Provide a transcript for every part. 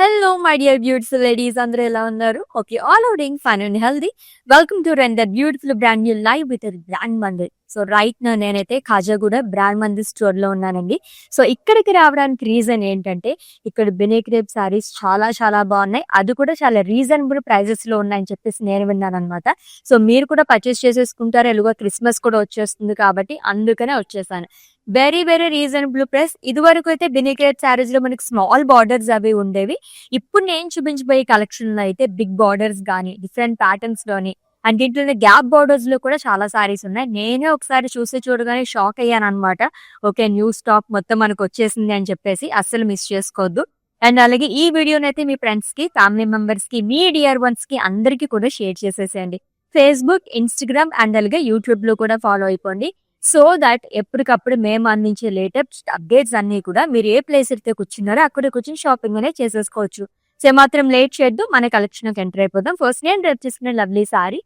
Hello, my dear beautiful ladies. అందరూ ఎలా ఉన్నారు? Hope you all are doing fine and healthy. Welcome to Render Beautiful Brand New Live with a Brand Mandir. So right నా నేనైతే Khajaguda brand Mandir store లో ఉన్నానండి. So ఇక్కడికి రావడానికి reason ఏంటంటే ఇక్కడ బినేక్రేప్ సారీస్ చాలా చాలా బాగున్నాయి. అది కూడా చాలా రీజనబుల్ ప్రైజెస్ లో ఉన్నాయని చెప్పేసి నేను విన్నాను అనమాట. సో మీరు కూడా పర్చేస్ చేసేసుకుంటారు. ఎలాగో క్రిస్మస్ కూడా వచ్చేస్తుంది కాబట్టి అందుకనే వచ్చేసాను. Very very reasonable price. ఇది వరకు అయితే బినిక్రేప్ సారీస్ లో మనకి స్మాల్ బార్డర్స్ అవి ఉండేవి. ఇప్పుడు నేను చూపించబోయే కలెక్షన్ లో అయితే బిగ్ బార్డర్స్ కానీ డిఫరెంట్ ప్యాటర్న్స్ లోని అండ్ దీంట్లోనే గ్యాప్ బార్డర్స్ లో కూడా చాలా సారీస్ ఉన్నాయి. నేనే ఒకసారి చూసి చూడగానే షాక్ అయ్యాను అనమాట. ఓకే, న్యూ స్టాక్ మొత్తం మనకు వచ్చేసింది అని చెప్పేసి అస్సలు మిస్ చేసుకోవద్దు. అండ్ అలాగే ఈ వీడియోనైతే మీ ఫ్రెండ్స్ కి, ఫ్యామిలీ మెంబర్స్ కి, మీ డియర్ వన్స్ కి అందరికీ కూడా షేర్ చేసేసేయండి. ఫేస్బుక్, ఇన్స్టాగ్రామ్ అండ్ అలాగే యూట్యూబ్ లో కూడా ఫాలో అయిపోండి. సో దట్ ఎప్పటికప్పుడు మేము అందించే లేటెస్ట్ అప్డేట్స్ అన్ని కూడా మీరు ఏ ప్లేస్ అయితే కూర్చున్నారో అక్కడ కూర్చొని షాపింగ్ అనేది చేసేసుకోవచ్చు. సో మాత్రం లేట్ చేయొద్దు, మన కలెక్షన్ ఎంటర్ అయిపోదాం. ఫస్ట్ నేను రేపు చేసుకున్న లవ్లీ సారీ.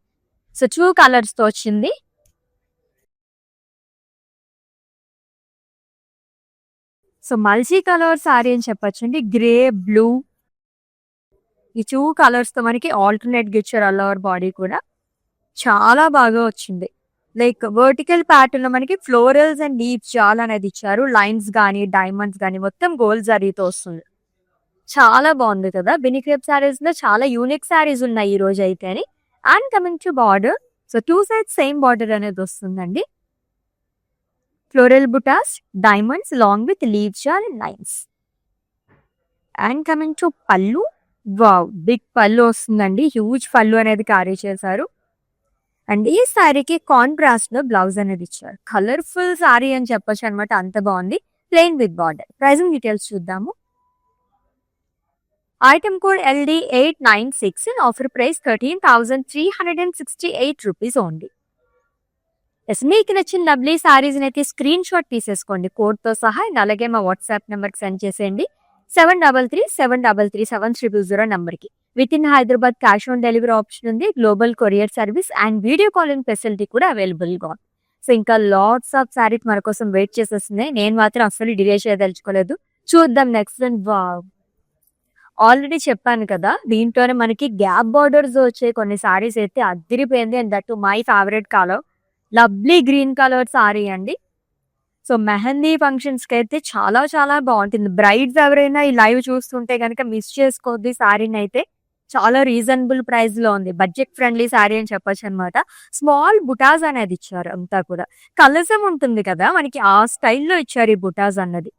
సో 2 కలర్స్ తో వచ్చింది. సో మల్టీ కలర్ సారీ అని చెప్పొచ్చు అండి. గ్రే, బ్లూ, ఈ 2 కలర్స్ తో మనకి ఆల్టర్నేట్ గా ఇచ్చారు. అల్లవర్ బాడీ కూడా చాలా బాగా వచ్చింది. లైక్ వర్టికల్ ప్యాటర్న్ లో మనకి ఫ్లోరల్స్ అండ్ లీవ్స్ చాలా అనేది ఇచ్చారు. లైన్స్ గానీ, డైమండ్స్ గానీ మొత్తం గోల్డ్ జరీతో వస్తుంది. చాలా బాగుంది కదా. బినిక్రేప్ సారీస్ లో చాలా యూనిక్ సారీస్ ఉన్నాయి ఈ రోజు అయితే అని. And coming to border, so 2 sides same border అనేది వస్తుందండి. Floral butas, diamonds long with leaves and lines. And coming to pallu, wow, big pallu వస్తుందండి. హ్యూజ్ పళ్ళు అనేది క్యారీ చేశారు. అండ్ ఈ సారీకి కాంట్రాస్ట్ లో బ్లౌజ్ అనేది ఇచ్చారు. కలర్ఫుల్ సారీ అని చెప్పొచ్చు అనమాట, అంత బాగుంది. Plain with border. Pricing details చూద్దాము. Item code LD896 and offer price 13,368 rupees only. Yes, మీకు నచ్చిన లవ్లీ సారీస్ అయితే స్క్రీన్ షాట్ తీసేసుకోండి కోడ్ తో సహా. అండ్ అలాగే మా వాట్సాప్ నెంబర్ కి సెండ్ చేసేయండి. 7337337000 నంబర్ కి. With in Hyderabad cash on delivery option ఉంది. Global courier service and video calling facility కూడా అవైలబుల్ గా ఉంది. సో ఇంకా లాట్స్ ఆఫ్ సారీస్ మన కోసం వెయిట్ చేసేస్తున్నాయి. నేను మాత్రం అసలు డిలే చేయదలుచుకోలేదు. చూద్దాం నెక్స్ట్. అండ్ వావ్, ఆల్రెడీ చెప్పాను కదా, దీంట్లోనే మనకి గ్యాప్ బార్డర్స్ వచ్చే కొన్ని సారీస్ అయితే అదిరిపోయింది. And that my favourite colour, lovely green colour sorry అండి. సో మెహందీ ఫంక్షన్స్ కి అయితే చాలా చాలా బాగుంటుంది. బ్రైడ్స్ ఎవరైనా ఈ లైవ్ చూస్తుంటే కనుక మిస్ చేసుకోవద్దు. సారీని అయితే చాలా రీజనబుల్ ప్రైస్ లో ఉంది. బడ్జెట్ ఫ్రెండ్లీ సారీ అని చెప్పొచ్చు అనమాట. స్మాల్ బుటాస్ అనేది ఇచ్చారు. అంతా కూడా కలసం ఉంటుంది కదా మనకి, ఆ స్టైల్లో ఇచ్చారు ఈ బుటాస్ అన్నది.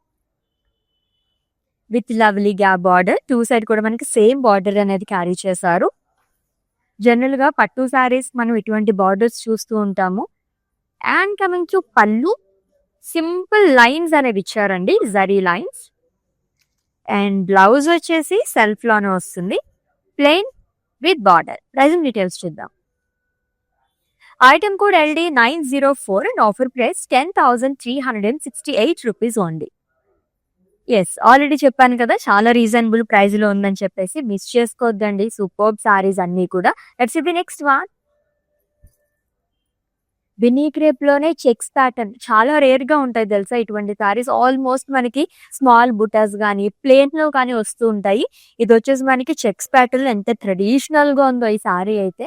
With lovely gap border. 2 side కూడా మనకి సేమ్ బార్డర్ అనేది క్యారీ చేశారు. జనరల్ గా పట్టు సారీస్ మనం ఇటువంటి బార్డర్స్ చూస్తూ ఉంటాము. And coming to pallu, simple lines అనేవి ఇచ్చారండి, జరీ లైన్స్. అండ్ బ్లౌజ్ వచ్చేసి సెల్ఫ్ లోనే వస్తుంది, plain with border. Pricing details చూద్దాం. Item code LD904 and offer price 10,368 rupees only. Yes, already చెప్పాను కదా చాలా రీజనబుల్ ప్రైస్ లో ఉందని చెప్పేసి మిస్ చేసుకోవద్దండి. సూపర్ సారీస్ అన్ని కూడా. Let's see the next one. Binny crepe లోనే చెక్స్ ప్యాటర్న్ చాలా రేర్ గా ఉంటాయి తెలుసా ఇటువంటి సారీస్. ఆల్మోస్ట్ మనకి స్మాల్ బుటాస్ గానీ ప్లేన్ లో కానీ వస్తూ ఉంటాయి. ఇది వచ్చేసి మనకి చెక్స్ ప్యాటర్న్. ఎంత ట్రెడిషనల్ గా ఉందో ఈ సారీ అయితే.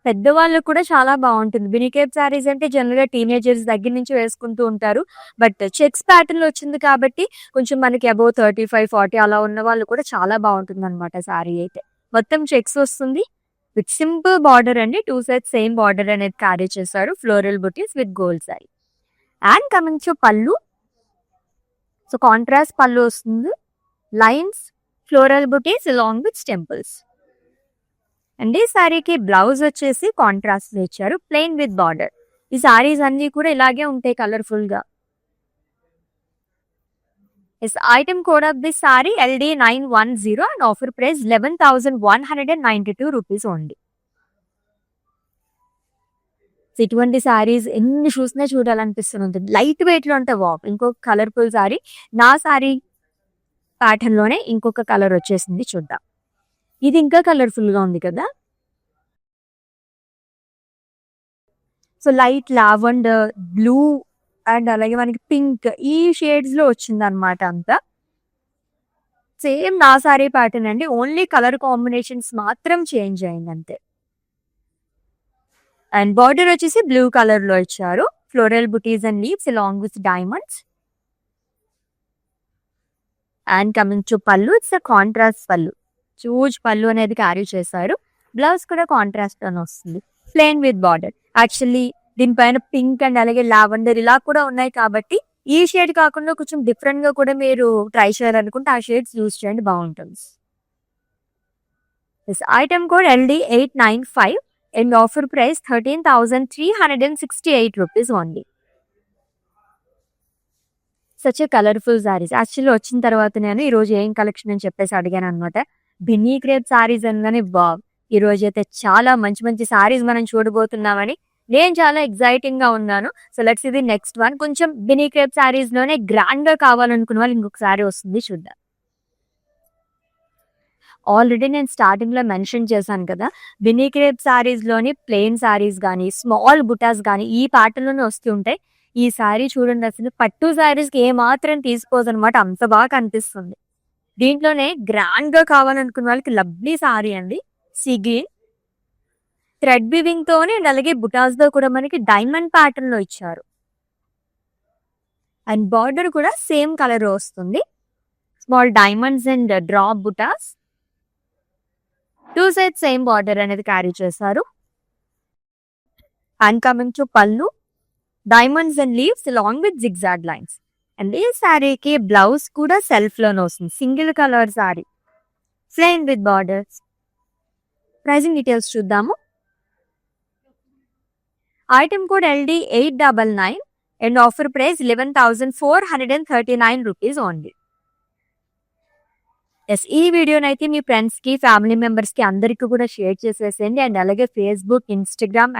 పెద్దవాళ్ళకు కూడా చాలా బాగుంటుంది. బినిక్రేప్ సారీస్ అంటే జనరల్ గా టీనేజర్స్ దగ్గర నుంచి వేసుకుంటూ ఉంటారు. బట్ చెక్స్ ప్యాటర్న్ లో వచ్చింది కాబట్టి కొంచెం మనకి అబౌవ్ 35-40 అలా ఉన్న వాళ్ళు కూడా చాలా బాగుంటుంది అనమాట సారీ అయితే. మొత్తం చెక్స్ వస్తుంది విత్ సింపుల్ బార్డర్ అండి. 2 సైడ్స్ సేమ్ బార్డర్ అనేది క్యారీ చేశారు. Floral buttis with gold sorry. And coming to pallu, so contrast పళ్ళు వస్తుంది. Lines, floral buttis along with temples. And ఈ సారీకి బ్లౌజ్ వచ్చేసి కాంట్రాస్ట్ లో ఇచ్చారు, ప్లెయిన్ విత్ బార్డర్. ఈ సారీస్ అన్ని కూడా ఇలాగే ఉంటాయి కలర్ఫుల్ గా. Item code of this sorry LD910 and offer price 11,192 rupees only. ఇటువంటి సారీస్ ఎన్ని చూసినా చూడాలనిపిస్తుంది. లైట్ వెయిట్ లో ఉంటే వావ్. ఇంకొక కలర్ఫుల్ సారీ, నా సారీ ప్యాటర్న్ లోనే ఇంకొక కలర్ వచ్చేసింది, చూద్దాం. ఇది ఇంకా కలర్ఫుల్ గా ఉంది కదా. So light lavender, blue and అలాగే మనకి పింక్, ఈ షేడ్స్ లో వచ్చింది అనమాట అంతా. సేమ్ నా సారీ ప్యాటర్న్ అండి. ఓన్లీ కలర్ కాంబినేషన్స్ మాత్రం చేంజ్ అయింది అంతే. అండ్ బార్డర్ వచ్చేసి బ్లూ కలర్ లో ఇచ్చారు. Floral buttis and leaves along with diamonds. And coming to pallu, it's contrast పళ్ళు. హ్యూజ్ పళ్ళు అనేది క్యారీ చేశారు. బ్లౌజ్ కూడా కాంట్రాస్ట్ అని వస్తుంది, ప్లెయిన్ విత్ బార్డర్. యాక్చువల్లీ దీనిపైన పింక్ అండ్ అలాగే లావెండర్ ఇలా కూడా ఉన్నాయి కాబట్టి ఈ షేడ్ కాకుండా కొంచెం డిఫరెంట్ గా కూడా మీరు ట్రై చేయాలనుకుంటే ఆ షేడ్స్ యూజ్ చేయండి, బాగుంటుంది. Item code LD895 and offer price 13,368 rupees only. Such a colourful saris. Actually వచ్చిన తర్వాత నేను ఈ రోజు ఏం కలెక్షన్ అని చెప్పేసి అడిగాను అనమాట. బిన్నీ క్రేప్ సారీస్ అనగానే వావ్, ఈ రోజు అయితే చాలా మంచి మంచి సారీస్ మనం చూడబోతున్నామని నేను చాలా ఎక్సైటింగ్ గా ఉన్నాను. సో లెట్స్ ఇది నెక్స్ట్ వన్. కొంచెం బినీ క్రేప్ సారీస్ లోనే గ్రాండ్ గా కావాలనుకున్న వాళ్ళు ఇంకొక సారీ వస్తుంది, చూద్దాం. ఆల్రెడీ నేను స్టార్టింగ్ లో మెన్షన్ చేశాను కదా, బినీ క్రేప్ సారీస్ లోని ప్లెయిన్ సారీస్ కానీ స్మాల్ బుటాస్ కానీ ఈ ప్యాటర్న్ లోనే వస్తూ ఉంటాయి. ఈ సారీ చూడండి, అసలు పట్టు సారీస్ కి ఏ మాత్రం తీసుకోదు అనమాట, అంత బాగా కనిపిస్తుంది. దీంట్లోనే గ్రాండ్ గా కావాలనుకున్న వాళ్ళకి లవ్లీ సారీ అండి. సీ గ్రీన్ థ్రెడ్ బివింగ్ తోనే అండ్ అలాగే బుటాస్ తో కూడా మనకి డైమండ్ ప్యాటర్న్ లో ఇచ్చారు. అండ్ బార్డర్ కూడా సేమ్ కలర్ వస్తుంది. Small diamonds and drop butas. Two side same border అనేది క్యారీ చేశారు. And coming to pallu, diamonds and leaves along with zigzag lines. And ఈ శారీకి బ్లౌజ్ కూడా సెల్ఫ్ లోనే వస్తుంది, single colour saree, plain with borders. Pricing details చూద్దాము. Item code LD899 and offer price 11,439 rupees only. Yes, ఈ వీడియోనైతే మీ ఫ్రెండ్స్ కి ఫ్యామిలీ మెంబర్స్ కి అందరికీ కూడా షేర్ చేసేసేయండి. అండ్ అలాగే ఫేస్బుక్, ఇన్స్టాగ్రామ్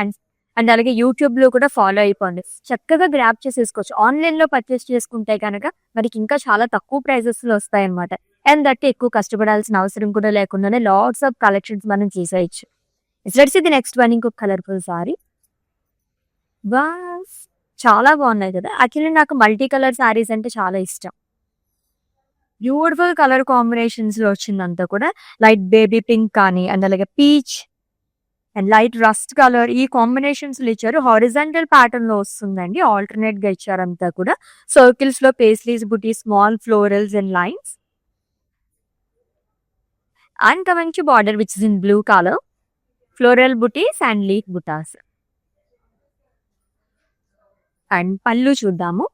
అండ్ అలాగే యూట్యూబ్ లో కూడా ఫాలో అయిపోండి. చక్కగా గ్రాప్ చేసేసుకోవచ్చు. ఆన్లైన్ లో పర్చేస్ చేసుకుంటే కనుక మనకి ఇంకా చాలా తక్కువ ప్రైజెస్ లో వస్తాయి అనమాట. అండ్ దట్ ఎక్కువ కష్టపడాల్సిన అవసరం కూడా లేకుండానే లాట్స్ ఆఫ్ కలెక్షన్స్ మనం చేసేయచ్చు. Let's see the next one. ఇంకొక కలర్ఫుల్ సారీ. బాస్, చాలా బాగున్నాయి కదా. యాక్చువల్లీ నాకు మల్టీ కలర్ సారీస్ అంటే చాలా ఇష్టం. బ్యూటిఫుల్ కలర్ కాంబినేషన్స్ లో వచ్చిందంతా కూడా. లైట్ బేబీ పింక్ కానీ అండ్ అలాగే peach and light rust colour, ఈ కాంబినేషన్స్ లో ఇచ్చారు. హారిజాంటల్ ప్యాటర్న్ లో వస్తుందండి, ఆల్టర్నేట్ గా ఇచ్చారంతా కూడా. సర్కిల్స్ లో paisleys buti, small florals and lines. And coming to border which is in blue colour, floral buttis and leaf butas. And పళ్ళు చూద్దాము.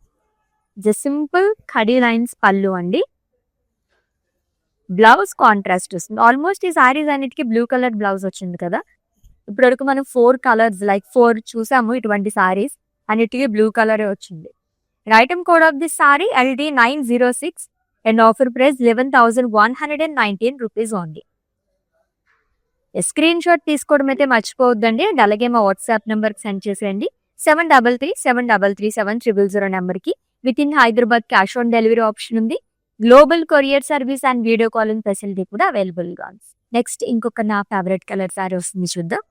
జస్ట్ సింపుల్ ఖడీ లైన్స్ పళ్ళు అండి. బ్లౌజ్ కాంట్రాస్ట్ వస్తుంది. ఆల్మోస్ట్ ఈ సారీస్ అన్నిటికీ బ్లూ కలర్ బ్లౌజ్ వచ్చింది కదా. ఇప్పటివరకు మనం 4 కలర్స్ లైక్ 4 చూసాము ఇటువంటి సారీస్, అన్నిటికీ బ్లూ కలర్ వచ్చింది. Item code of this sorry LD906 and offer price 11,119 rupees only. Screen shot తీసుకోవడం అయితే మర్చిపోవద్దండి. అండ్ అలాగే మా వాట్సాప్ నెంబర్కి సెండ్ చేసేయండి. 7337337000 నెంబర్కి. With in Hyderabad cash on delivery option ఉంది. Global courier service and video calling facility కూడా అవైలబుల్ గా ఉంది. నెక్స్ట్ ఇంకొక నా ఫేవరెట్ కలర్ సారీ వస్తుంది, చూద్దాం.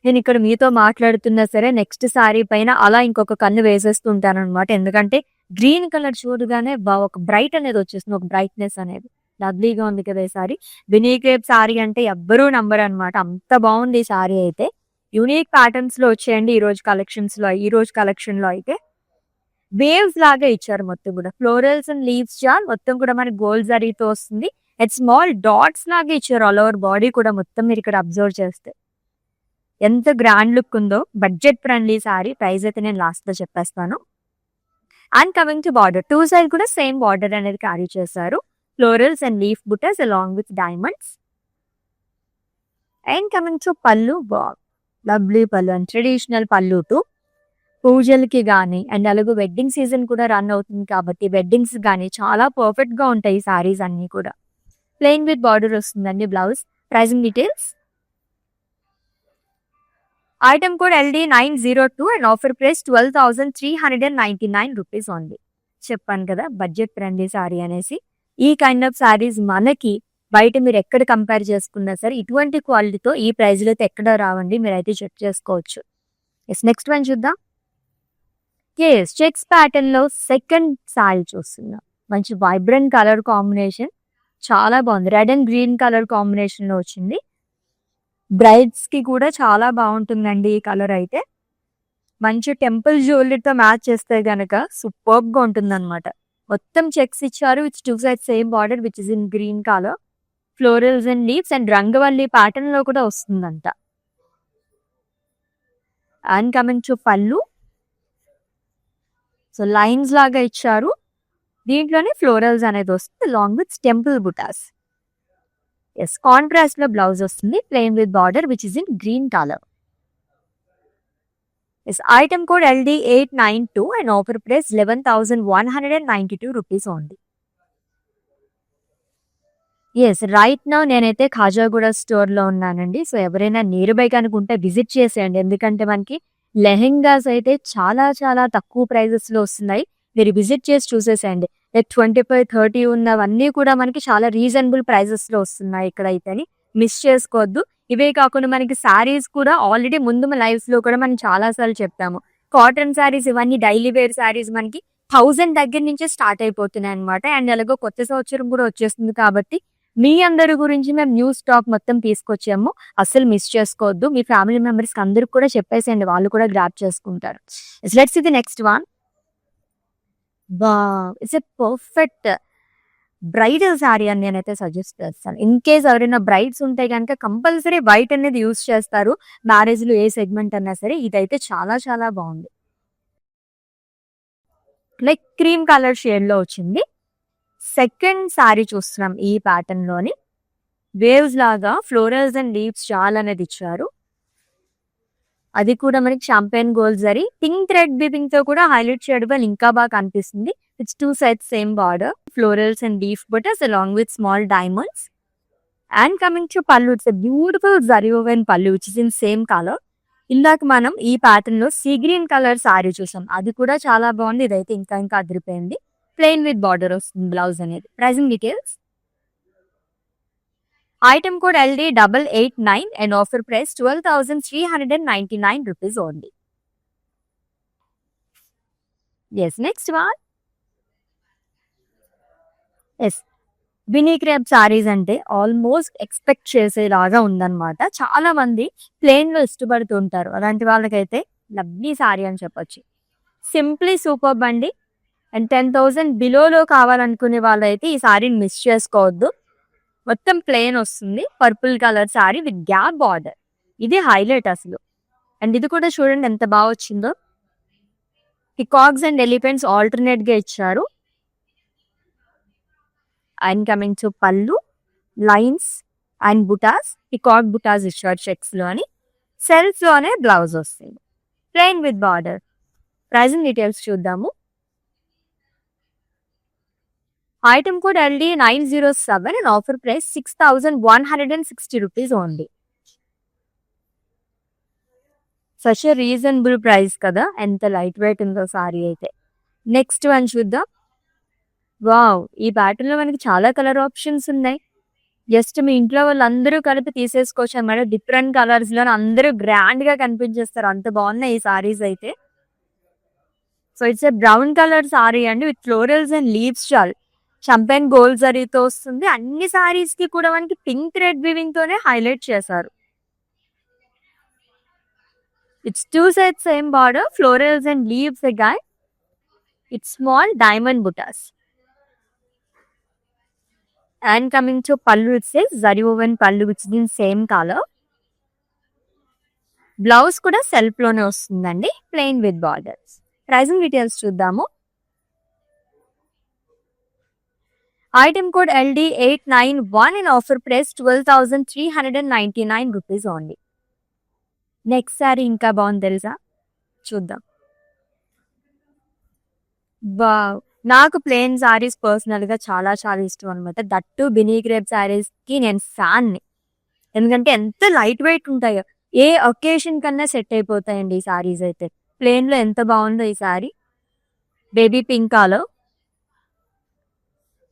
నేను ఇక్కడ మీతో మాట్లాడుతున్నా సరే నెక్స్ట్ సారీ పైన అలా ఇంకొక కన్ను వేసేస్తుంటాను అనమాట. ఎందుకంటే గ్రీన్ కలర్ చూడగానే ఒక బ్రైట్ అనేది వచ్చేస్తుంది, ఒక బ్రైట్నెస్ అనేది. లవ్లీగా ఉంది కదా ఈ సారీ. బినీ క్రేప్ సారీ అంటే ఎవ్వరూ నంబర్ అనమాట, అంత బాగుంది ఈ సారీ అయితే. యూనిక్ ప్యాటర్న్స్ లో వచ్చేయండి ఈ రోజు కలెక్షన్ లో అయితే. వేవ్స్ లాగా ఇచ్చారు మొత్తం కూడా. ఫ్లోరల్స్ అండ్ లీవ్స్ జాల్ మొత్తం కూడా మనకి గోల్డ్ జరీతో వస్తుంది. అండ్ స్మాల్ డాట్స్ లాగా ఇచ్చారు ఆల్ ఓవర్ బాడీ కూడా మొత్తం. మీరు ఇక్కడ అబ్జర్వ్ చేస్తే ఎంత గ్రాండ్ లుక్ ఉందో. Budget friendly sari. ప్రైస్ అయితే నేను లాస్ట్ లో చెప్పేస్తాను. And coming to border, two side కూడా సేమ్ బార్డర్ అనేది క్యారీ చేశారు. Florals and leaf బుటస్ along with diamonds. And coming to pallu, lovely pallu and traditional pallu too. పూజలకి కానీ అండ్ అలాగే వెడ్డింగ్ సీజన్ కూడా రన్ అవుతుంది కాబట్టి వెడ్డింగ్స్ కానీ చాలా పర్ఫెక్ట్ గా ఉంటాయి ఈ సారీస్ అన్ని కూడా. ప్లెయిన్ విత్ బార్డర్ వస్తుందండి blouse. Pricing details. Item code LD902 and offer price 12,399 rupees only. చెప్పాను కదా బడ్జెట్ ఫ్రెండ్లీ సారీ అనేసి. ఈ కైండ్ ఆఫ్ సారీస్ మనకి బయట మీరు ఎక్కడ కంపేర్ చేసుకున్నా సరే ఇటువంటి క్వాలిటీతో ఈ ప్రైజ్లో అయితే ఎక్కడ రావండి, మీరైతే చెక్ చేసుకోవచ్చు. నెక్స్ట్ వన్ చూద్దాం. చెక్స్ ప్యాటర్న్ లో సెకండ్ సారీ చూస్తున్నాం. మంచి వైబ్రెంట్ కలర్ కాంబినేషన్ చాలా బాగుంది. Red and green colour combination లో వచ్చింది. బ్రైడ్స్ కి కూడా చాలా బాగుంటుందండి ఈ కలర్ అయితే. మంచి టెంపుల్ జ్యువెలరీతో మ్యాచ్ చేస్తే గనక సూపర్బ్ గా ఉంటుందన్నమాట. మొత్తం చెక్స్ ఇచ్చారు. It's two side same border which is in green colour. Florals and leaves and Rangavalli pattern లో కూడా వస్తుందంట. And coming to pallu. So lines లాగా ఇచ్చారు. దీంట్లోనే ఫ్లోరల్స్ అనేది వస్తుంది long with temple butas. Yes, contrast లో బ్లౌజ్ వస్తుంది plain with border which is in green colour. Yes, item code LD892 and offer price 11,192 rupees only. Yes, right now నేనైతే Khajaguda store లో ఉన్నానండి. సో ఎవరైనా నియర్ బై కనుకుంటే visit చేసేయండి. ఎందుకంటే మనకి లెహెంగాస్ అయితే చాలా చాలా తక్కువ ప్రైజెస్ లో వస్తున్నాయి. మీరు విజిట్ చేసి చూసేసేయండి. లైక్ 25-30 ఉన్నవన్నీ కూడా మనకి చాలా రీజనబుల్ ప్రైజెస్ లో వస్తున్నాయి ఇక్కడ అయితే. మిస్ చేసుకోవద్దు. ఇవే కాకుండా మనకి శారీస్ కూడా ఆల్రెడీ ముందు లైవ్స్ లో కూడా మనం చాలా సార్లు చెప్తాము. కాటన్ శారీస్ ఇవన్నీ డైలీ వేర్ శారీస్ మనకి 1000 దగ్గర నుంచే స్టార్ట్ అయిపోతున్నాయి అనమాట. అండ్ అలాగే కొత్త సంవత్సరం కూడా వచ్చేస్తుంది కాబట్టి మీ అందరి గురించి మేము న్యూ స్టాక్ మొత్తం తీసుకొచ్చాము. అస్సలు మిస్ చేసుకోవద్దు. మీ ఫ్యామిలీ మెంబర్స్ కి అందరికి కూడా చెప్పేసేయండి, వాళ్ళు కూడా గ్రాప్ చేసుకుంటారు. Let's see the next one. It's a perfect bridal sari అని నేనైతే సజెస్ట్ చేస్తాను. ఇన్ కేస్ ఎవరైనా బ్రైడ్స్ ఉంటే కనుక కంపల్సరీ వైట్ అనేది యూస్ చేస్తారు మ్యారేజ్ లో, ఏ సెగ్మెంట్ అన్నా సరే. ఇదైతే చాలా చాలా బాగుంది. లైక్ క్రీమ్ కలర్ షేడ్ లో వచ్చింది. సెకండ్ శారీ చూస్తున్నాం ఈ ప్యాటర్న్ లోని. వేవ్స్ లాగా ఫ్లోరల్స్ అండ్ లీవ్స్ చాలా అనేది ఇచ్చారు. అది కూడా మనకి champagne gold zari pink thread weaving తో కూడా హైలైట్ చేయడం వల్ల ఇంకా బాగా కనిపిస్తుంది. It's two sides same border, florals and leaf బుటస్ along with small diamonds. And coming to pallu, it's a beautiful zari woven pallu which is in same colour. ఇందాక మనం ఈ ప్యాటర్న్ లో సీ గ్రీన్ కలర్ సారీ చూసాం, అది కూడా చాలా బాగుంది. ఇదైతే ఇంకా ఇంకా అదిరిపోయింది. ప్లెయిన్ విత్ బార్డర్ వస్తుంది బ్లౌజ్ అనేది. Pricing details. Item code LD889 and offer price 12,399 rupees only. Yes, next one. Yes, Binny crepe sarees అంటే ఆల్మోస్ట్ ఎక్స్పెక్ట్ చేసేలాగా ఉందన్నమాట. చాలా మంది ప్లెయిన్ లో ఇష్టపడుతుంటారు. అలాంటి వాళ్ళకైతే లవ్లీ సారీ అని చెప్పొచ్చు. సింప్లీ సూపర్బ్ అండి. అండ్ 10,000 బిలోలో కావాలనుకునే వాళ్ళైతే ఈ సారీని మిస్ చేసుకోవద్దు. మొత్తం ప్లెయిన్ వస్తుంది, purple colour sorry with gap border. ఇది హైలైట్ అసలు. అండ్ ఇది కూడా చూడండి ఎంత బాగా వచ్చిందో. పికాక్స్ అండ్ ఎలిఫెంట్స్ ఆల్టర్నేట్ గా ఇచ్చారు. And coming to pallu, lines and butas, peacock butas ఇచ్చారు చెక్స్ లో అని. సెల్ఫ్ లోనే బ్లౌజ్ వస్తుంది plain with border. Pricing details చూద్దాము. Item code LD907 and offer price 6,160 rupees only. Such a reasonable price కదా, ఎంత లైట్ వెయిట్ ఉందో సారీ అయితే. నెక్స్ట్ వన్ చూద్దాం. వావ్, ఈ ప్యాటర్న్ లో మనకి చాలా కలర్ ఆప్షన్స్ ఉన్నాయి. జస్ట్ మీ ఇంట్లో వాళ్ళందరూ కలిపి తీసేసుకోవచ్చు అన్నమాట. డిఫరెంట్ కలర్స్ లో అందరూ గ్రాండ్ గా కనిపించేస్తారు, అంత బాగున్నాయి ఈ సారీస్ అయితే. So it's a brown colour sorry అండి విత్ ఫ్లోరల్స్ అండ్ లీవ్స్ చాల్ షాంపెయిన్ గోల్డ్ జరీతో వస్తుంది. అన్ని సారీస్ కి కూడా మనకి పింక్ థ్రెడ్ వీవింగ్ తోనే హైలైట్ చేశారు. It's two side same border, florals and leaves again. It's small diamond butas. And coming to pallu, it's zari woven pallu which in same colour. Blouse కూడా సెల్ఫ్ లోనే వస్తుందండి, plain with borders. Pricing details చూద్దాము. Item code LD891 and offer price 12,399 rupees only. Next sorry ఇంకా బాగుంది తెలుసా, చూద్దాం. Wow, నాకు plain saris personal గా చాలా చాలా ఇష్టం అనమాట. దట్టు బినీ క్రేప్ సారీస్ కి నేను ఫ్యాన్ ని. ఎందుకంటే ఎంత లైట్ వెయిట్ ఉంటాయో, ఏ ఒకేషన్ కన్నా సెట్ అయిపోతాయండి ఈ సారీస్ అయితే. ప్లెయిన్ లో ఎంత బాగుందో ఈ సారీ. బేబీ పింక్ కలర్,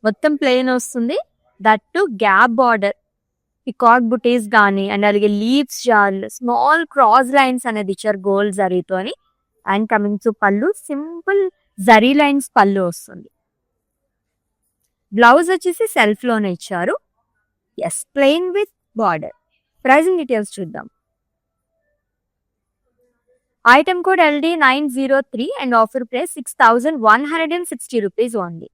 మొత్తం ప్లెయిన్ వస్తుంది. దట్టు గ్యాప్ బార్డర్, పికాక్ బుటీస్ కానీ అండ్ అలాగే లీవ్స్ జాల్ స్మాల్ క్రాస్ లైన్స్ అనేది ఇచ్చారు గోల్డ్ జరీతో అని. And coming to pallu, simple zari lines pallu వస్తుంది. బ్లౌజ్ వచ్చేసి సెల్ఫ్ లోనే ఇచ్చారు. Yes, plain with border. Pricing details చూద్దాం. Item code LD903 and offer price 6160 rupees only.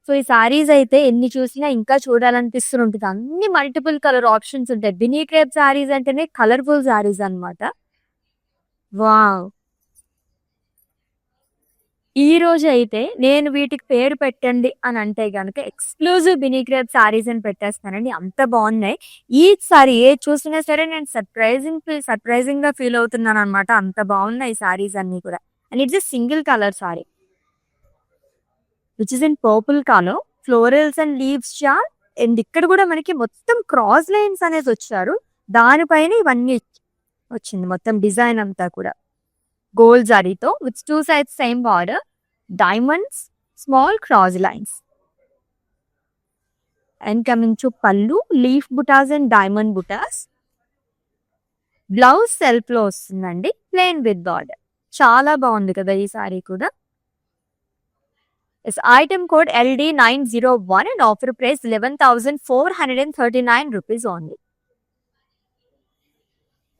So ఈ సారీస్ అయితే ఎన్ని చూసినా ఇంకా చూడాలనిపిస్తుంటుంది. అన్ని మల్టిపుల్ కలర్ ఆప్షన్స్ ఉంటాయి. బినీ క్రేప్ సారీస్ అంటేనే కలర్ఫుల్ సారీస్ అన్నమాట. వావ్! ఈ రోజు అయితే నేను వీటికి పేరు పెట్టండి అని అంటే గనుక ఎక్స్‌క్లూజివ్ బినీ క్రేప్ సారీస్ అని పెట్టేస్తానండి. అంత బాగున్నాయి. ఈచ్ సారీ ఏది చూసినా సరే నేను సర్ప్రైజింగ్‌గా ఫీల్ అవుతున్నానన్నమాట. అంత బాగున్నాయి ఈ సారీస్ అన్నీ కూడా. And it's a single colour sorry which is in purple colour, florals and leaves chart. And ఇక్కడ కూడా మనకి మొత్తం క్రాస్ లైన్స్ అనేది వచ్చారు. దానిపైన ఇవన్నీ వచ్చింది మొత్తం డిజైన్ అంతా కూడా. గోల్డ్ జరీతో with 2 sides same border, diamonds, small cross lines. And coming to pallu, leaf butas and diamond butas. Blouse self లో వస్తుందండి, ప్లెయిన్ విత్ బార్డర్. చాలా బాగుంది కదా ఈ సారీ కూడా. Item code LD901 and offer price 11,439 rupees only.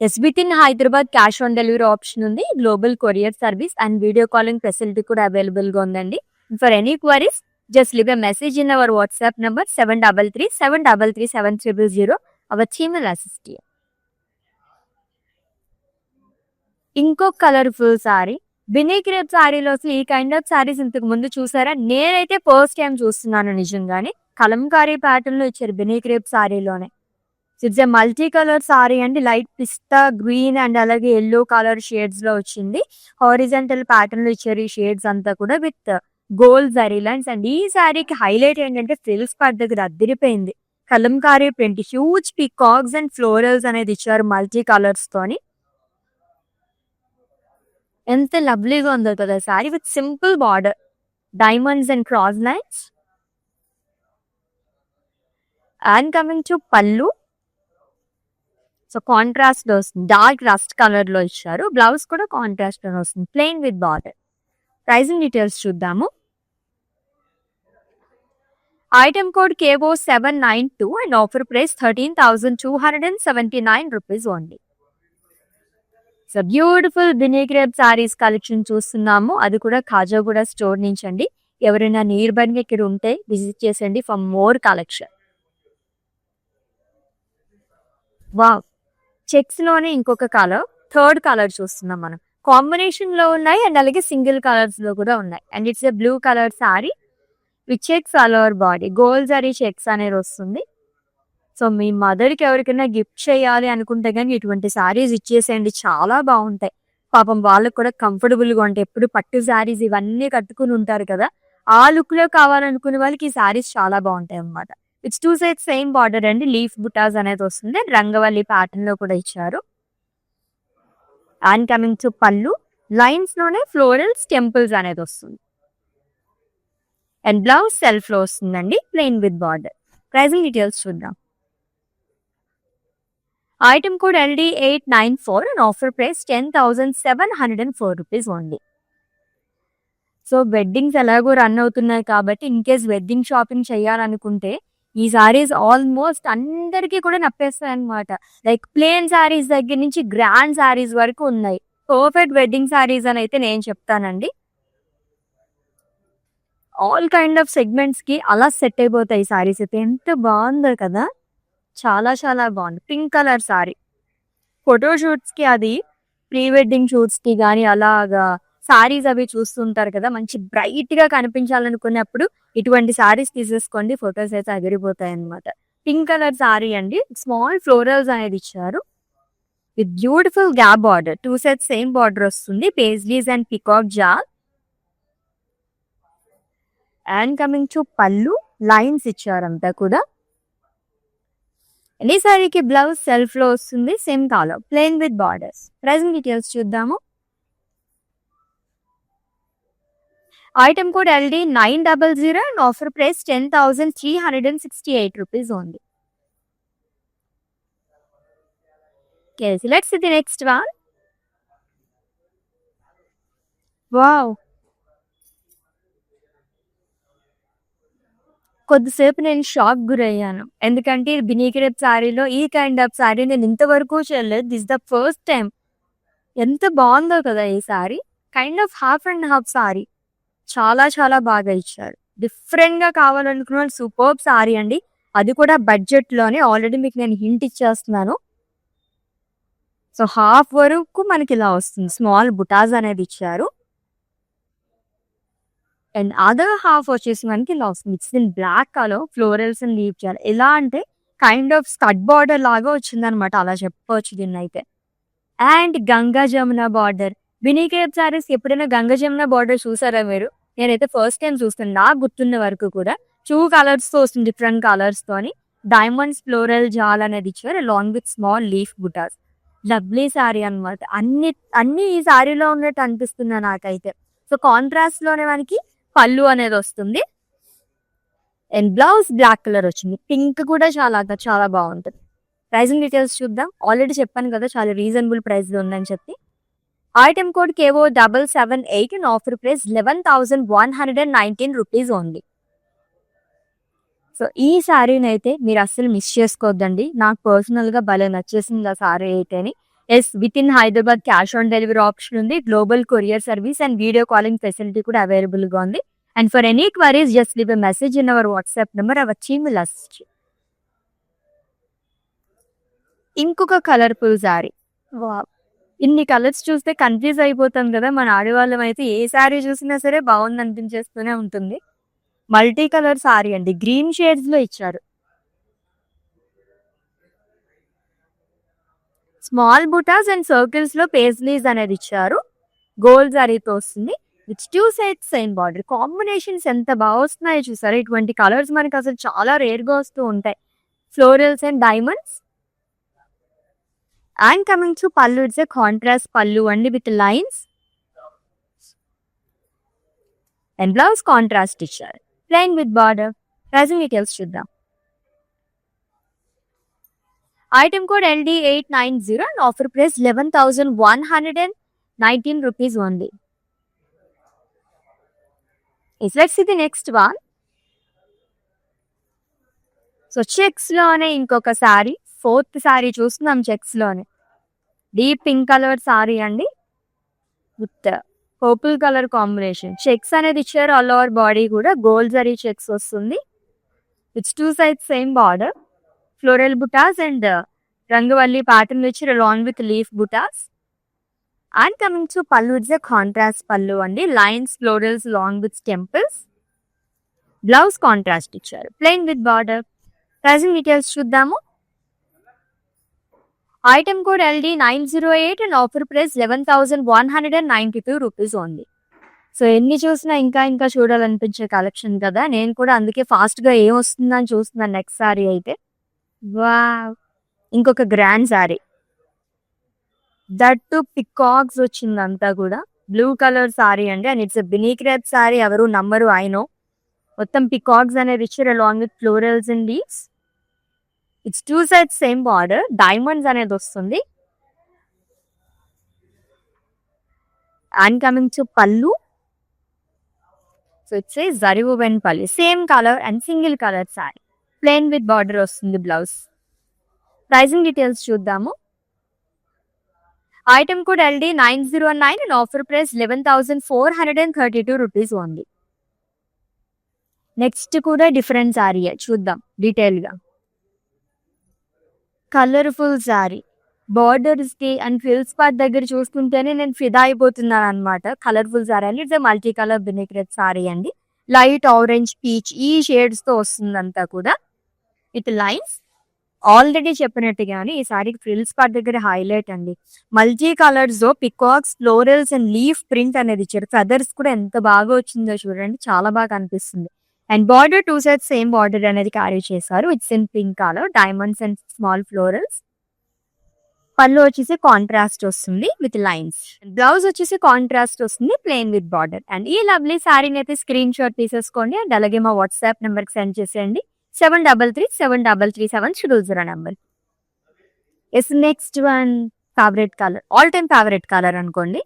Yes, with in Hyderabad cash on delivery option ఉంది. Global courier service and video calling facility కూడా available గా ఉందండి. For any queries just leave a message in our WhatsApp number 7337337300. Our team will assist you. ఇంకో colourful saree, Binny crepe సారీలో అసలు ఈ kind of saris ఇంతకు ముందు చూసారా? నేనైతే ఫస్ట్ టైం చూస్తున్నాను నిజంగానే. కలంకారీ ప్యాటర్న్ లో ఇచ్చారు బినీ క్రేప్ సారీలోనే. It's a multi colour sorry అండి. లైట్ పిస్తా గ్రీన్ అండ్ అలాగే ఎల్లో కలర్ షేడ్స్ లో వచ్చింది. హారిజంటల్ ప్యాటర్న్ లో ఇచ్చారు ఈ షేడ్స్ అంతా కూడా with gold zari lines. And ఈ సారీకి హైలైట్ ఏంటంటే ఫ్రిల్స్ పార్ట్ దగ్గర అద్దిరిపోయింది. Kalamkari print, huge peacocks and florals అనేది ఇచ్చారు మల్టీ కలర్స్ తోని. ఎంత లవ్లీగా ఉందో కదా saree with simple border, diamonds and cross lines. And coming to pallu, so contrast లో వస్తుంది, డార్క్ రస్ట్ కలర్ లో ఇచ్చారు. బ్లౌజ్ కూడా కాంట్రాస్ట్ లో వస్తుంది, plain with border. Pricing details చూద్దాము. Item code KO792 and offer price 13,279 rupees only. So beautiful Binny crepe saris collection చూస్తున్నాము, అది కూడా ఖాజాగూడ స్టోర్ నుంచి అండి. ఎవరైనా నియర్ బై ఇక్కడ ఉంటే విజిట్ చేసండి for more collection. Wow, checks లోనే ఇంకొక కలర్, థర్డ్ కలర్ చూస్తున్నాం మనం. కాంబినేషన్ లో ఉన్నాయి అండ్ అలాగే సింగిల్ కలర్స్ లో కూడా ఉన్నాయి. And it's a blue colour sorry with checks all over body, gold zari checks అనేది వస్తుంది. సో మీ మదర్కి ఎవరికైనా గిఫ్ట్ చేయాలి అనుకుంటే కానీ ఇటువంటి సారీస్ ఇచ్చేసేయండి, చాలా బాగుంటాయి. పాపం వాళ్ళకు కూడా కంఫర్టబుల్ గా ఉంటాయి. ఎప్పుడు పట్టు సారీస్ ఇవన్నీ కట్టుకుని ఉంటారు కదా, ఆ లుక్ లో కావాలనుకునే వాళ్ళకి ఈ సారీస్ చాలా బాగుంటాయి అన్నమాట. ఇట్స్ 2 sides సేమ్ బార్డర్ అండి, లీఫ్ బుటాస్ అనేది వస్తుంది. రంగవల్లి ప్యాటర్న్ లో కూడా ఇచ్చారు. And coming to pallu, lines లోనే ఫ్లోరల్స్ టెంపుల్స్ అనేది వస్తుంది. అండ్ బ్లౌజ్ సెల్ఫ్ లో వస్తుందండి, plain with border. Pricing details చూద్దాం. Item code LD894 and offer price 10,704 rupees only. So weddings ఎలాగో రన్ అవుతున్నాయి కాబట్టి ఇన్ కేస్ వెడ్డింగ్ షాపింగ్ చేయాలనుకుంటే ఈ సారీస్ ఆల్మోస్ట్ అందరికీ కూడా నప్పేస్తాయి అనమాట. లైక్ ప్లేన్ సారీస్ దగ్గర నుంచి గ్రాండ్ సారీస్ వరకు ఉన్నాయి. పర్ఫెక్ట్ వెడ్డింగ్ సారీస్ అని అయితే నేను చెప్తానండి. ఆల్ కైండ్ ఆఫ్ సెగ్మెంట్స్ కి అలా సెట్ అయిపోతాయి సారీస్ అయితే. ఎంత బాగుందో కదా, చాలా చాలా బాగుంది. Pink colour sorry, photo shoots కి, అది ప్రీ వెడ్డింగ్ షూట్స్ కి కానీ అలాగా సారీస్ అవి చూస్తుంటారు కదా, మంచి బ్రైట్ గా కనిపించాలనుకున్నప్పుడు ఇటువంటి సారీస్ తీసేసుకోండి, ఫొటోస్ అయితే అదిరిపోతాయి అనమాట. పింక్ కలర్ సారీ అండి, స్మాల్ ఫ్లోరల్స్ అనేది ఇచ్చారు with beautiful gap border. 2 sets same border వస్తుంది, paisleys and peacock jaal. And coming to pallu, lines ఇచ్చారంతా కూడా. ఈ సారీకి బ్లౌజ్ సెల్ఫ్ లో వస్తుంది, same colour, plain with borders. Pricing details చూద్దాము. Item code LD900 and offer price 10,368 rupees only. Okay, so let's see the next one. Wow, కొద్దిసేపు నేను shock గురయ్యాను. ఎందుకంటే బినీ క్రేప్ శారీలో ఈ కైండ్ ఆఫ్ శారీ నేను ఇంతవరకు చూడలేదు. This the first time. ఎంత బాగుందో కదా ఈ sari. Kind of half and half sari. చాలా చాలా బాగా ఇచ్చారు. డిఫరెంట్‌గా కావాలనుకున్న సూపర్బ్ శారీ అండి. అది కూడా బడ్జెట్‌లోనే. ఆల్రెడీ మీకు నేను హింట్ ఇచ్చేస్తున్నాను. సో హాఫ్ వరకు మనకి ఇలా వస్తుంది. స్మాల్ బుటాస్ అనేది ఇచ్చారు. అండ్ అదర్ హాఫ్ వచ్చేసి మనకి ఇలా వస్తుంది. It's in black colour florals and leave చేయాలి. ఎలా అంటే కైండ్ ఆఫ్ స్కట్ బార్డర్ లాగా వచ్చిందనమాట. అలా చెప్పుకోవచ్చు దీన్నైతే. And Ganga Jamuna border. Binny crepe sarees ఎప్పుడైనా గంగా జమున బార్డర్ చూసారా మీరు? నేనైతే ఫస్ట్ టైం చూస్తాను. నాకు గుర్తున్న వరకు కూడా 2 కలర్స్‌తో వస్తుంది. డిఫరెంట్ కలర్స్‌తోని. డైమండ్స్ ఫ్లోరల్ జాల్ అనేది ఇచ్చారు. Along with small leaf butas. Lovely sari అనమాట. అన్ని ఈ శారీలో ఉన్నట్టు అనిపిస్తుంది నాకైతే. సో కాంట్రాస్ట్‌లోనే మనకి పళ్ళు అనేది వస్తుంది. అండ్ బ్లౌజ్ బ్లాక్ కలర్ వచ్చింది. పింక్ కూడా చాలా బాగుంటుంది. ప్రైజింగ్ డీటెయిల్స్ చూద్దాం. ఆల్రెడీ చెప్పాను కదా చాలా రీజనబుల్ ప్రైస్‌లో ఉందని చెప్పి. Item code K O 778 and offer price 11,119 rupees only. So ఈ శారీని అయితే మీరు అస్సలు మిస్ చేసుకోవద్దండి. నాకు పర్సనల్‌గా భలే నచ్చేసింది ఆ శారీ అయితేని. With in Hyderabad cash on delivery option ఉంది. Global courier service and video calling facility కూడా అవైలబుల్‌గా ఉంది. And for any queries just leave a message in our WhatsApp number. Our team will assist you. ఇంకొక colourful saree. Wow! ఇన్ని colours చూస్తే confuse అయిపోతాం కదా! మన ఆడవాళ్ళం అయితే ఏ శారీ చూసినా సరే బాగుంది అనిపించేస్తూనే ఉంటుంది. మల్టీ కలర్ శారీ అండి. గ్రీన్ షేడ్స్‌లో ఇచ్చారు. స్మాల్ బుటాస్ అండ్ సర్కిల్స్‌లో పేస్లీస్ అనేది ఇచ్చారు. గోల్డ్ జరీతో వస్తుంది. With 2 sides same border. Combinations ఎంత బాగా వస్తున్నాయో చూసారా? ఇటువంటి కలర్స్ మనకి అసలు చాలా రేర్‌గా వస్తూ ఉంటాయి. Florals and diamonds. And coming to pallu, it's a contrast pallu అండి with lines. And blouse contrast ఇచ్చారు. Plain with border. Pricing details చూద్దాం. Item code LD890 and offer price 11,119 rupees only. Let's see the next one. So చెక్స్‌లోనే ఇంకొక saree. 4th saree చూస్తున్నాం చెక్స్‌లోనే. Deep pink colour saree అండి. With purple colour combination. Checks అనేది ఇచ్చారు. All over body కూడా gold zari checks వస్తుంది. With 2 sides same border. Floral butas and Rangavalli pattern ఇచ్చారు along with leaf butas. And coming to pallu, it's a contrast pallu అండి. Lines florals along with temples. Blouse contrast ఇచ్చారు. Plain with border. Pricing details చూద్దాము. Item code LD908 and offer price 11,192 rupees only. So ఎన్ని చూసినా ఇంకా చూడాలనిపించే collection కదా. నేను కూడా అందుకే ఫాస్ట్‌గా ఏం వస్తుందని చూస్తున్నాను నెక్స్ట్ శారీ అయితే. వావ్! ఇంకొక grand saree. That too peacocks వచ్చిందంతా కూడా. బ్లూ కలర్ శారీ అండి. And it's Binny crepe saree. ఎవరు నమ్మరు, ఐ నో. మొత్తం పికాక్స్ అనేది ఇచ్చారు along with florals and leaves. It's 2 sides same border. Diamonds అనేది వస్తుంది. And coming to pallu. So it's a zari woven pallu. Same colour and single colour saree. Plain with border వస్తుంది blouse. Pricing details చూద్దాము. Item code LD909 and offer price 11,432 rupees only. Next కూడా different sari చూద్దాం డీటెయిల్‌గా. Colourful sari. బార్డర్స్‌కి and fills part దగ్గర చూసుకుంటేనే నేను ఫిదా అయిపోతున్నాను అనమాట. కలర్ఫుల్ శారీ అండి. It's multi colour Binny crepe sari అండి. లైట్ ఆరెంజ్, పీచ్ ఈ షేడ్స్‌తో వస్తుందంతా కూడా. With lines. ఆల్రెడీ చెప్పినట్టుగానే ఈ శారీకి ఫ్రిల్స్ పార్ట్ దగ్గర హైలైట్ అండి. Multi colours peacocks, florals and leaf print అనేది ఇచ్చారు. ఫెదర్స్ కూడా ఎంత బాగా వచ్చిందో చూడండి. చాలా బాగా అనిపిస్తుంది. And border 2 sides same border అనేది క్యారీ చేశారు. It's in pink colour. Diamonds and small florals. పళ్ళు వచ్చేసి కాంట్రాస్ట్ వస్తుంది విత్ లైన్స్. బ్లౌజ్ వచ్చేసి కాంట్రాస్ట్ వస్తుంది ప్లెయిన్ విత్ బార్డర్. అండ్ ఈ లవ్లీ శారీని అయితే స్క్రీన్ షాట్ తీసేసుకోండి. అండ్ అలాగే మా వాట్సాప్ నెంబర్కి సెండ్ చేసేయండి. 73373370 number. Next one favourite colour. All time favourite colour అనుకోండి.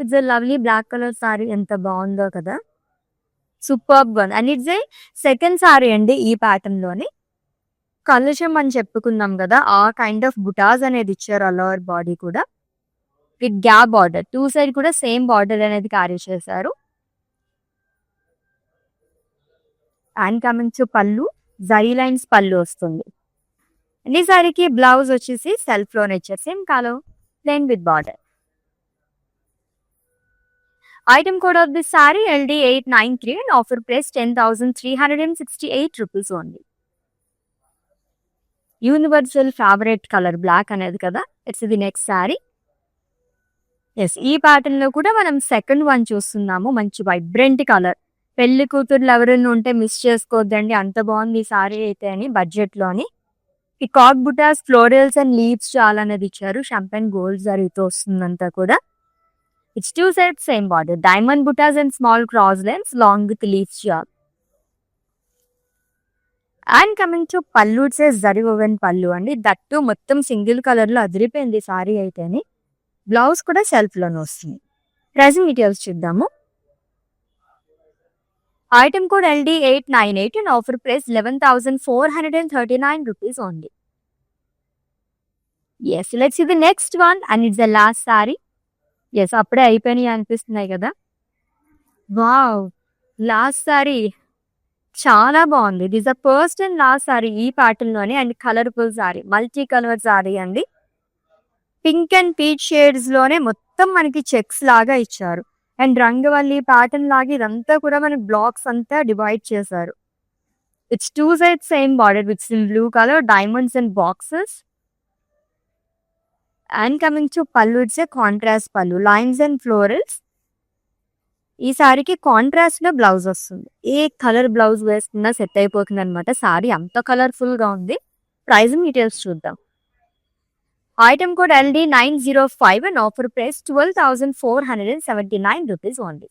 It's lovely black colour sari. ఎంత బాగుందో కదా. సూపర్బ్‌గా ఉంది. And it's a second sari అండి ఈ ప్యాటర్న్‌లోని. కలుషం అని చెప్పుకున్నాం గదా! ఆ కైండ్ ఆఫ్ బుటాస్ అనేది ఇచ్చారు ఆల్ ఓవర్ బాడీ కూడా. With gap border. 2 సైడ్ కూడా సేమ్ బార్డర్ అనేది క్యారీ చేశారు. అండ్ కమింగ్ టు పళ్ళు, జరీ లైన్స్ పళ్ళు వస్తుంది. అండ్ ఈ సారీకి బ్లౌజ్ వచ్చేసి సెల్ఫ్‌లోనే ఇచ్చారు. Same colour, plain with border. Item code of this saree LD893 and offer price 10,368 rupees only. Universal favourite colour black అనేది కదా. It's the next sari. Yes, ఈ ప్యాటర్న్ లో కూడా మనం సెకండ్ వన్ చూస్తున్నాము. మంచి వైబ్రెంట్ కలర్. పెళ్లి కూతుర్లు ఎవరైనా ఉంటే మిస్ చేసుకోవద్దండి, అంత బాగుంది ఈ సారీ అయితే అని బడ్జెట్ లోని. ఈ కాక్ బుటాస్, ఫ్లోరల్స్ అండ్ లీవ్స్ చాలా అనేది ఇచ్చారు. షాంపెన్ గోల్డ్ జరీతో వస్తుందంతా కూడా. It's two sides same border. Diamond buttas and small cross lines long with leaves job. And coming to pallu, it says zari woven pallu అండి. దట్టు మొత్తం single colour లో అదిరిపోయింది sorry అయితేని. Blouse కూడా self లోనే వస్తుంది. Pricing details చూద్దాము. Item code LD898 and offer price 11,439 rupees only. Yes, let's see the next one and it's the last saree. ఎస్, అప్పుడే అయిపోయినాయి అనిపిస్తున్నాయి కదా. వావ్, లాస్ట్ సారీ చాలా బాగుంది. This the first and last sari ఈ ప్యాటర్న్ లోనే. And colourful sari, multi colour sorry అండి. పింక్ అండ్ పీచ్ షేడ్స్ లోనే మొత్తం మనకి చెక్స్ లాగా ఇచ్చారు. అండ్ రంగవల్లి ప్యాటర్న్ లాగా ఇదంతా కూడా మనకి బ్లాక్స్ అంతా డివైడ్ చేశారు. It's two side same border with blue colour, diamonds and boxes. And coming to pallu, it's a contrast pallu, lines and florals. ఈ సారీకి కాంట్రాస్ట్ లో బ్లౌజ్ వస్తుంది. ఏ కలర్ బ్లౌజ్ వేసుకున్నా సెట్ అయిపోతుంది అనమాట. సారీ అంత కలర్ఫుల్ గా ఉంది. ప్రైజింగ్ డీటెయిల్స్ చూద్దాం. Item code LD905 and offer price 12,479 rupees only.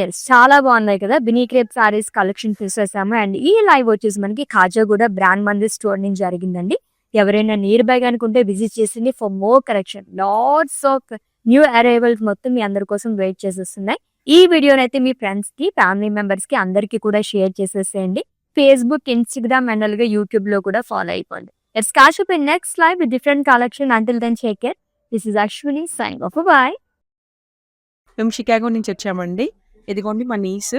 Yes, చాలా బాగున్నాయి కదా. బినీ క్రేప్ సారీస్ కలెక్షన్ చూసేసాము. అండ్ ఈ లైవ్ వచ్చేసి మనకి కాజాగూడ బ్రాండ్ మందిర్ స్టోర్ నుంచి జరిగిందండి. ఎవరైనా నియర్ బై కనుకుంటే విజిట్ చేసింది for more collection. Lots of new arrivals మొత్తం మీ అందరి కోసం వెయిట్ చేసేస్తున్నాయి. ఈ వీడియోని అయితే మీ ఫ్రెండ్స్ కి, ఫ్యామిలీ మెంబర్స్ కి అందరికి కూడా షేర్ చేసేసేయండి. ఫేస్బుక్, ఇన్స్టాగ్రామ్ అండ్ అలాగే యూట్యూబ్ లో కూడా ఫాలో అయిపోండి. Let's catch up in next live with different collection. Until then take care. This is Ashwini signing off. Bye. మేము షికాగో నుంచి వచ్చామండి. ఇదిగోండి మా నీస్.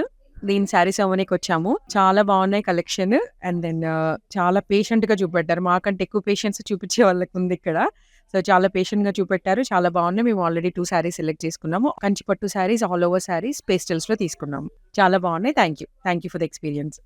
దీని శారీస్ అవ్వడానికి వచ్చాము. చాలా బాగున్నాయి కలెక్షన్. అండ్ దెన్ చాలా పేషెంట్ గా చూపెట్టారు. మాకంటే ఎక్కువ పేషెన్స్ చూపించే వాళ్ళకి ఉంది ఇక్కడ. సో చాలా పేషెంట్ గా చూపెట్టారు. చాలా బాగున్నాయి. మేము ఆల్రెడీ 2 శారీస్ సెలెక్ట్ చేసుకున్నాము. కంచిపట్టు saris, all over saris, pastels లో తీసుకున్నాము. చాలా బాగున్నాయి. Thank you for the experience.